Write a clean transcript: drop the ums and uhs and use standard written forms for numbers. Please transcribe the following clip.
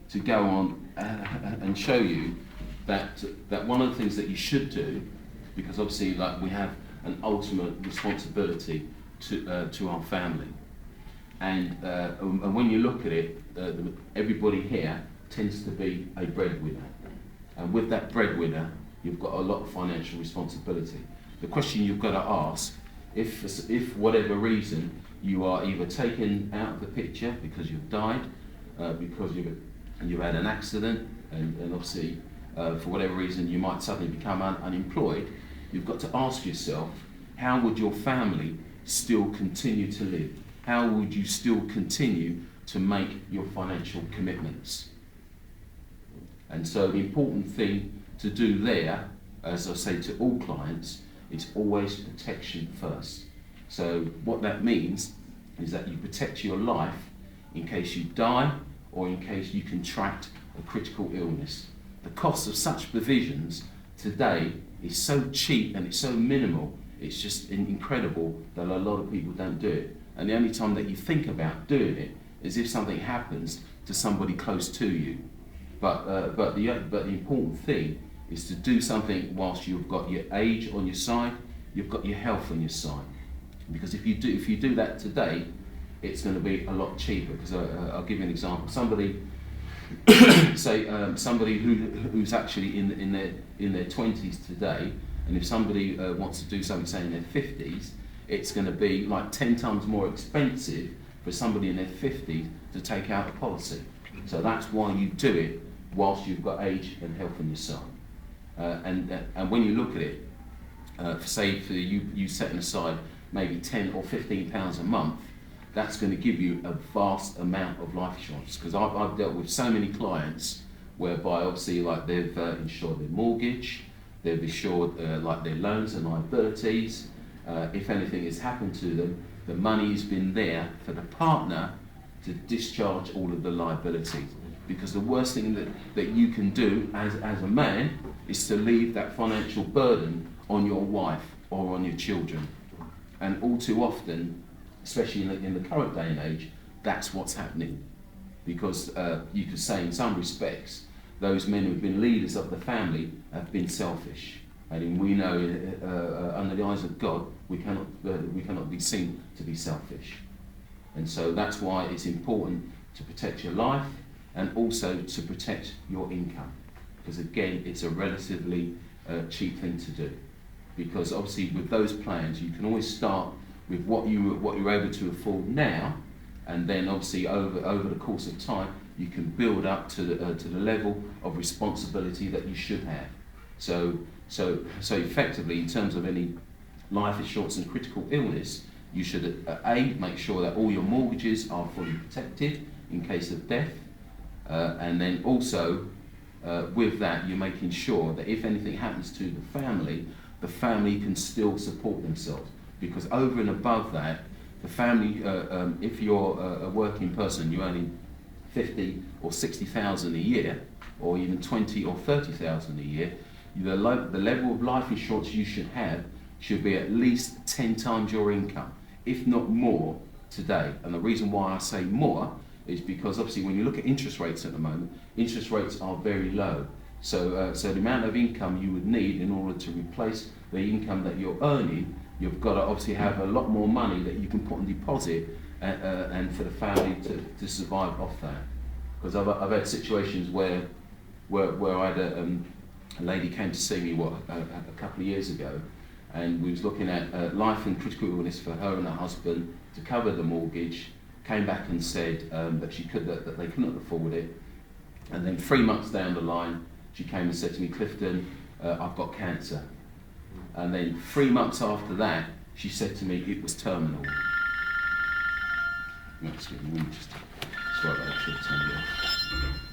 to go on and show you that one of the things that you should do, because obviously like we have an ultimate responsibility to our family, and when you look at it, everybody here tends to be a breadwinner, and with that breadwinner you've got a lot of financial responsibility. The question you've got to ask, if for whatever reason you are either taken out of the picture because you've died, because you've had an accident, and obviously for whatever reason you might suddenly become unemployed, you've got to ask yourself, how would your family still continue to live? How would you still continue to make your financial commitments? And so the important thing to do there, as I say to all clients, is always protection first. So what that means is that you protect your life in case you die or in case you contract a critical illness. The cost of such provisions today is so cheap and it's so minimal, it's just incredible that a lot of people don't do it. And the only time that you think about doing it is if something happens to somebody close to you. But the important thing is to do something whilst you've got your age on your side, you've got your health on your side. Because if you do that today, it's going to be a lot cheaper. Because I'll give you an example. Somebody, say somebody who's actually in their 20s today, and if somebody wants to do something, say in their 50s, it's going to be like 10 times more expensive for somebody in their 50s to take out a policy. So that's why you do it whilst you've got age and health on your side. And when you look at it, say for you setting aside maybe 10 or 15 pounds a month, that's going to give you a vast amount of life insurance. Because I've dealt with so many clients whereby obviously like they've insured their mortgage, they've insured like their loans and liabilities. If anything has happened to them, the money's been there for the partner to discharge all of the liabilities. Because the worst thing that you can do as a man is to leave that financial burden on your wife or on your children. And all too often, especially in the current day and age, that's what's happening. Because you could say in some respects, those men who've been leaders of the family have been selfish. And we know under the eyes of God, we cannot be seen to be selfish. And so that's why it's important to protect your life and also to protect your income. Because again, it's a relatively cheap thing to do. Because obviously with those plans, you can always start with what you're able to afford now, and then obviously over the course of time, you can build up to the level of responsibility that you should have. So effectively, in terms of any life insurance and critical illness, you should make sure that all your mortgages are fully protected in case of death, and then also with that, you're making sure that if anything happens to the family can still support themselves. Because over and above that, the family, if you're a working person, you're earning 50 or 60,000 a year, or even 20 or 30,000 a year, the level of life insurance you should be at least 10 times your income, if not more, today. And the reason why I say more is because obviously when you look at interest rates at the moment, interest rates are very low. So the amount of income you would need in order to replace the income that you're earning, you've got to obviously have a lot more money that you can put on deposit and for the family to survive off that. Because I've had situations where I had a lady came to see me a couple of years ago, and we was looking at life and critical illness for her and her husband to cover the mortgage. Came back and said that they couldn't afford it, and then 3 months down the line, she came and said to me, "Clifton, I've got cancer." And then 3 months after that, she said to me it was terminal. Excuse me, let me just swallow that, turn it off.